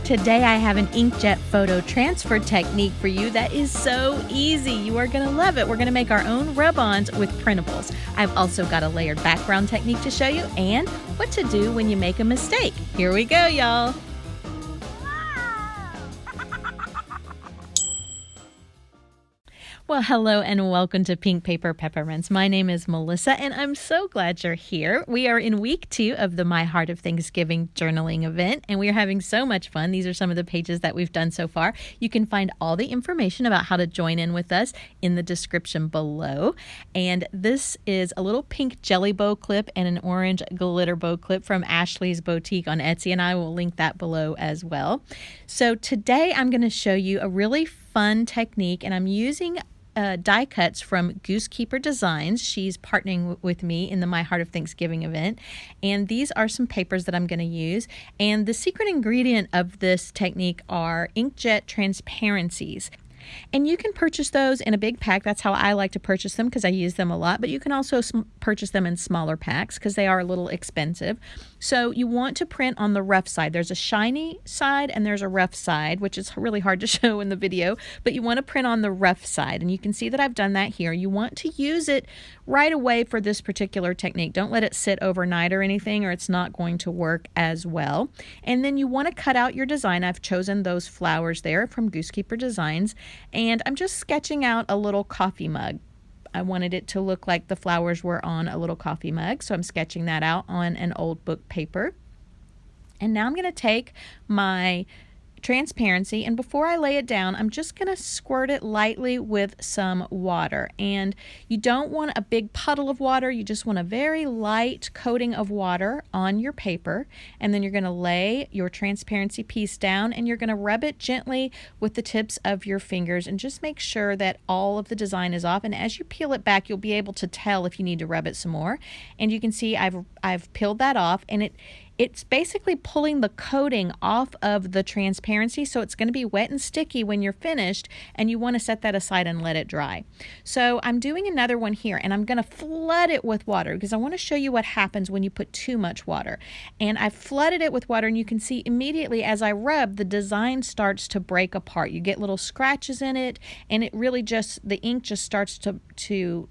Today I have an Inkjet Photo Transfer technique for you that is so easy. You are going to love it. We're going to make our own rub-ons with printables. I've also got a layered background technique to show you and what to do when you make a mistake. Here we go, y'all. Well, hello and welcome to Pink Paper Peppermints. My name is Melissa and I'm so glad you're here. We are in week 2 of the My Heart of Thanksgiving journaling event and we are having so much fun. These are some of the pages that we've done so far. You can find all the information about how to join in with us in the description below. And this is a little pink jelly bow clip and an orange glitter bow clip from Ashley's Boutique on Etsy, and I will link that below as well. So today I'm going to show you a really fun technique, and I'm using die cuts from Goosekeeper Designs. She's partnering with me in the My Heart of Thanksgiving event, and these are some papers that I'm going to use. And the secret ingredient of this technique are inkjet transparencies. And you can purchase those in a big pack. That's how I like to purchase them because I use them a lot. But you can also purchase them in smaller packs because they are a little expensive. So you want to print on the rough side. There's a shiny side and there's a rough side, which is really hard to show in the video. But you want to print on the rough side. And you can see that I've done that here. You want to use it right away for this particular technique. Don't let it sit overnight or anything, or it's not going to work as well. And then you want to cut out your design. I've chosen those flowers there from Goosekeeper Designs. And I'm just sketching out a little coffee mug. I wanted it to look like the flowers were on a little coffee mug, so I'm sketching that out on an old book paper. And now I'm going to take my transparency, and before I lay it down, I'm just going to squirt it lightly with some water. And you don't want a big puddle of water, you just want a very light coating of water on your paper. And then you're going to lay your transparency piece down and you're going to rub it gently with the tips of your fingers and just make sure that all of the design is off. And as you peel it back, you'll be able to tell if you need to rub it some more. And you can see I've peeled that off, and it's basically pulling the coating off of the transparency, so it's going to be wet and sticky when you're finished, and you want to set that aside and let it dry. So I'm doing another one here, and I'm going to flood it with water because I want to show you what happens when you put too much water. And I've flooded it with water, and you can see immediately as I rub, the design starts to break apart. You get little scratches in it, and it really just, the ink just starts to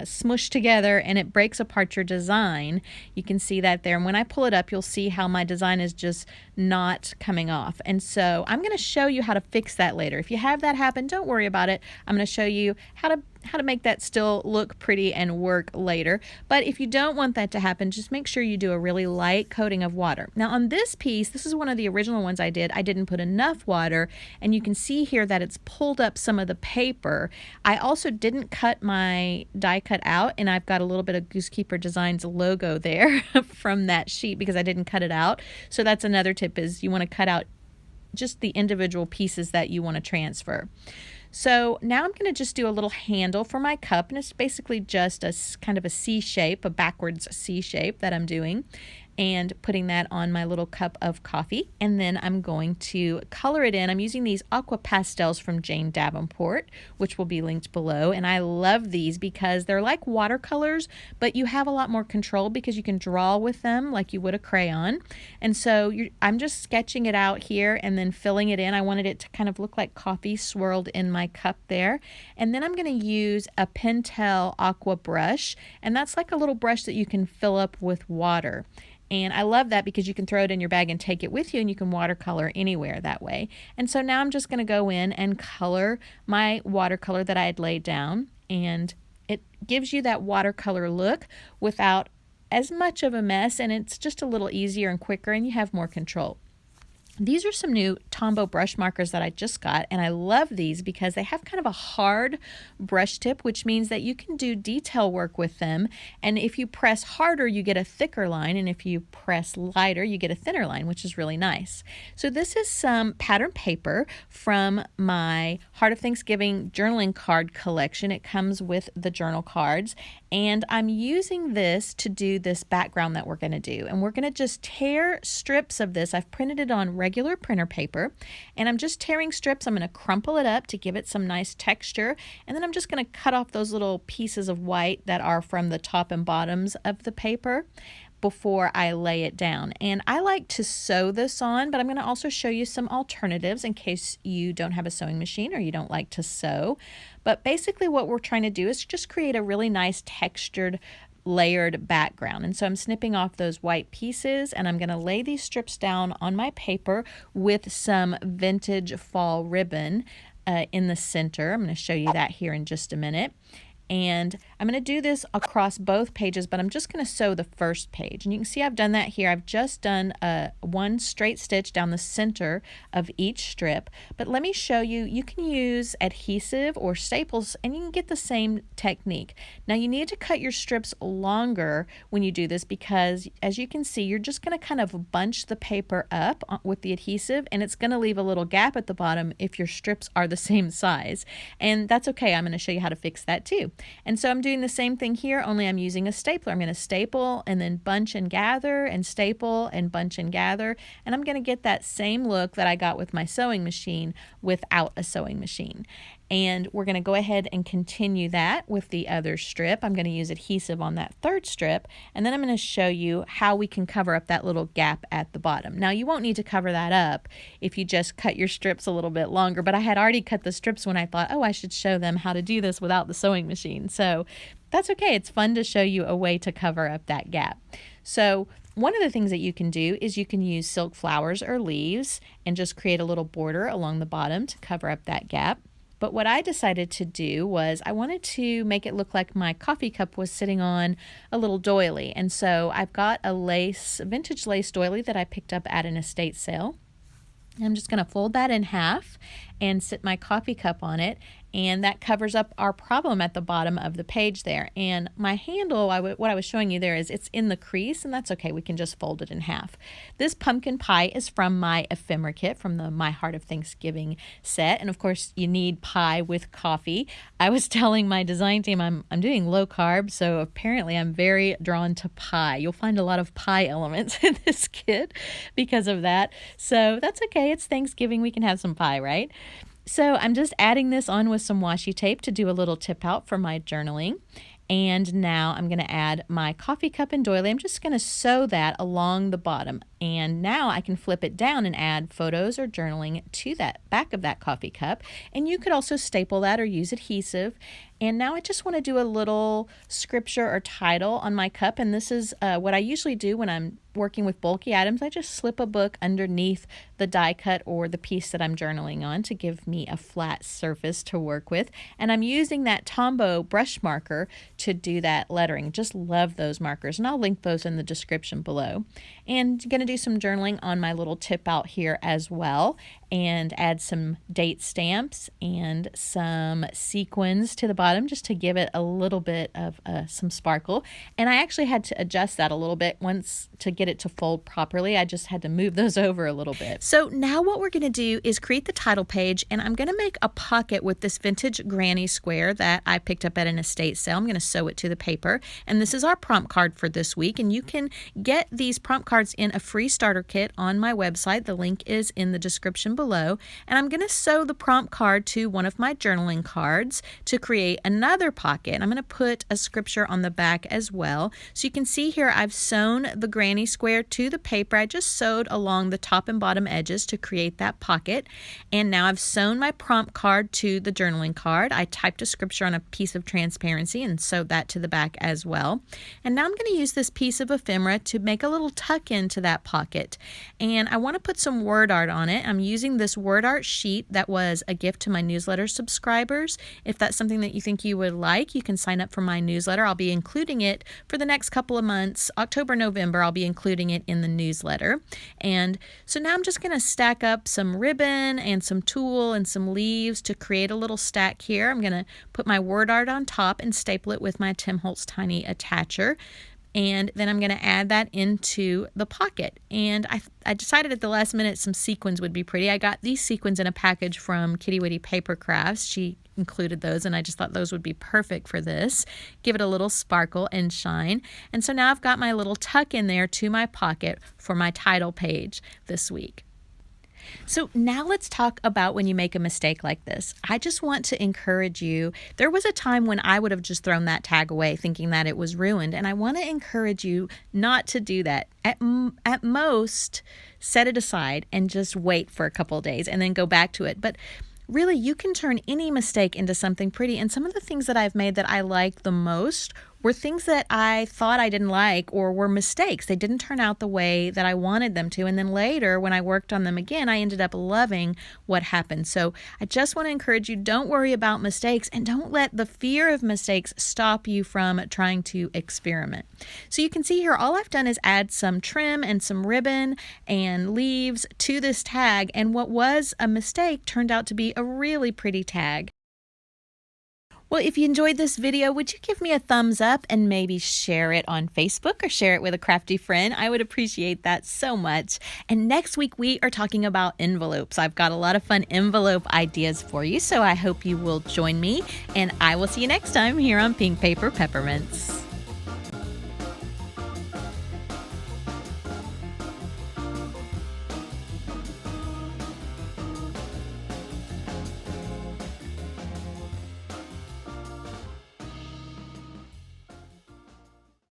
smush together and it breaks apart your design. You can see that there. And when I pull it up, you'll see how my design is just not coming off. And so I'm going to show you how to fix that later. If you have that happen, don't worry about it. I'm going to show you how to make that still look pretty and work later. But if you don't want that to happen, just make sure you do a really light coating of water. Now on this piece, this is one of the original ones I didn't put enough water, and you can see here that it's pulled up some of the paper. I also didn't cut my die cut out, and I've got a little bit of Goosekeeper Designs logo there from that sheet because I didn't cut it out. So that's another tip, is you want to cut out just the individual pieces that you want to transfer. So now I'm going to just do a little handle for my cup, and it's basically just a kind of a C shape, a backwards C shape that I'm doing, and putting that on my little cup of coffee. And then I'm going to color it in. I'm using these aqua pastels from Jane Davenport, which will be linked below. And I love these because they're like watercolors, but you have a lot more control because you can draw with them like you would a crayon. And so I'm just sketching it out here and then filling it in. I wanted it to kind of look like coffee swirled in my cup there. And then I'm going to use a Pentel aqua brush, and that's like a little brush that you can fill up with water. And I love that because you can throw it in your bag and take it with you, and you can watercolor anywhere that way. And so now I'm just going to go in and color my watercolor that I had laid down. And it gives you that watercolor look without as much of a mess, and it's just a little easier and quicker, and you have more control. These are some new Tombow brush markers that I just got, and I love these because they have kind of a hard brush tip, which means that you can do detail work with them. And if you press harder, you get a thicker line, and if you press lighter, you get a thinner line, which is really nice. So this is some pattern paper from my Heart of Thanksgiving journaling card collection. It comes with the journal cards, and I'm using this to do this background that we're going to do. And we're going to just tear strips of this. I've printed it on regular printer paper, and I'm just tearing strips. I'm going to crumple it up to give it some nice texture, and then I'm just going to cut off those little pieces of white that are from the top and bottoms of the paper. before I lay it down. And I like to sew this on, but I'm going to also show you some alternatives in case you don't have a sewing machine or you don't like to sew. But basically what we're trying to do is just create a really nice textured layered background. And so I'm snipping off those white pieces, and I'm going to lay these strips down on my paper with some vintage fall ribbon in the center. I'm going to show you that here in just a minute. And I'm going to do this across both pages, but I'm just going to sew the first page. And you can see I've done that here. I've just done one straight stitch down the center of each strip. But let me show you, you can use adhesive or staples and you can get the same technique. Now you need to cut your strips longer when you do this because as you can see, you're just going to kind of bunch the paper up with the adhesive, and it's going to leave a little gap at the bottom if your strips are the same size. And that's okay. I'm going to show you how to fix that too. And so I'm doing the same thing here, only I'm using a stapler. I'm going to staple and then bunch and gather and staple and bunch and gather. And I'm going to get that same look that I got with my sewing machine without a sewing machine. And we're going to go ahead and continue that with the other strip. I'm going to use adhesive on that third strip, and then I'm going to show you how we can cover up that little gap at the bottom. Now you won't need to cover that up if you just cut your strips a little bit longer, but I had already cut the strips when I thought, oh, I should show them how to do this without the sewing machine. So that's okay. It's fun to show you a way to cover up that gap. So one of the things that you can do is you can use silk flowers or leaves and just create a little border along the bottom to cover up that gap. But what I decided to do was I wanted to make it look like my coffee cup was sitting on a little doily. And so I've got a vintage lace doily that I picked up at an estate sale. I'm just going to fold that in half and sit my coffee cup on it, and that covers up our problem at the bottom of the page there. And my handle, what I was showing you there is it's in the crease, and that's okay. We can just fold it in half. This pumpkin pie is from my ephemera kit from the My Heart of Thanksgiving set, and of course you need pie with coffee. I was telling my design team I'm doing low carb, so apparently I'm very drawn to pie. You'll find a lot of pie elements in this kit because of that. So that's okay. It's Thanksgiving. We can have some pie, right? So I'm just adding this on with some washi tape to do a little tip out for my journaling. And now I'm going to add my coffee cup and doily. I'm just going to sew that along the bottom. And now I can flip it down and add photos or journaling to that back of that coffee cup. And you could also staple that or use adhesive. And now I just want to do a little scripture or title on my cup. And this is what I usually do when I'm working with bulky items. I just slip a book underneath the die cut or the piece that I'm journaling on to give me a flat surface to work with. And I'm using that Tombow brush marker to do that lettering. Just love those markers, and I'll link those in the description below. And I'm going to do some journaling on my little tip out here as well, and add some date stamps and some sequins to the bottom just to give it a little bit of some sparkle. And I actually had to adjust that a little bit once to get it to fold properly. I just had to move those over a little bit. So now what we're going to do is create the title page, and I'm going to make a pocket with this vintage granny square that I picked up at an estate sale. I'm going to sew it to the paper, and this is our prompt card for this week. And you can get these prompt cards in a free starter kit on my website. The link is in the description below. And I'm going to sew the prompt card to one of my journaling cards to create another pocket. I'm going to put a scripture on the back as well. So you can see here I've sewn the granny square to the paper. I just sewed along the top and bottom edges to create that pocket. And now I've sewn my prompt card to the journaling card. I typed a scripture on a piece of transparency and sewed that to the back as well. And now I'm going to use this piece of ephemera to make a little tuck into that pocket. And I want to put some word art on it. I'm using this word art sheet that was a gift to my newsletter subscribers. If that's something that you think you would like, you can sign up for my newsletter. I'll be including it for the next couple of months. October, November, I'll be including it in the newsletter. And so now I'm just going to stack up some ribbon and some tulle and some leaves to create a little stack here. I'm going to put my word art on top and staple it with my Tim Holtz Tiny Attacher. And then I'm going to add that into the pocket. And I decided at the last minute some sequins would be pretty. I got these sequins in a package from Kitty Witty Paper Crafts. She included those, and I just thought those would be perfect for this. Give it a little sparkle and shine. And so now I've got my little tuck in there to my pocket for my title page this week. So now let's talk about when you make a mistake like this. I just want to encourage you. There was a time when I would have just thrown that tag away thinking that it was ruined, and I want to encourage you not to do that. At most, set it aside and just wait for a couple of days and then go back to it. But really, you can turn any mistake into something pretty. And some of the things that I've made that I like the most were things that I thought I didn't like or were mistakes. They didn't turn out the way that I wanted them to. And then later, when I worked on them again, I ended up loving what happened. So I just want to encourage you, don't worry about mistakes and don't let the fear of mistakes stop you from trying to experiment. So you can see here, all I've done is add some trim and some ribbon and leaves to this tag. And what was a mistake turned out to be a really pretty tag. Well, if you enjoyed this video, would you give me a thumbs up and maybe share it on Facebook or share it with a crafty friend? I would appreciate that so much. And next week, we are talking about envelopes. I've got a lot of fun envelope ideas for you, so I hope you will join me. And I will see you next time here on Pink Paper Peppermints.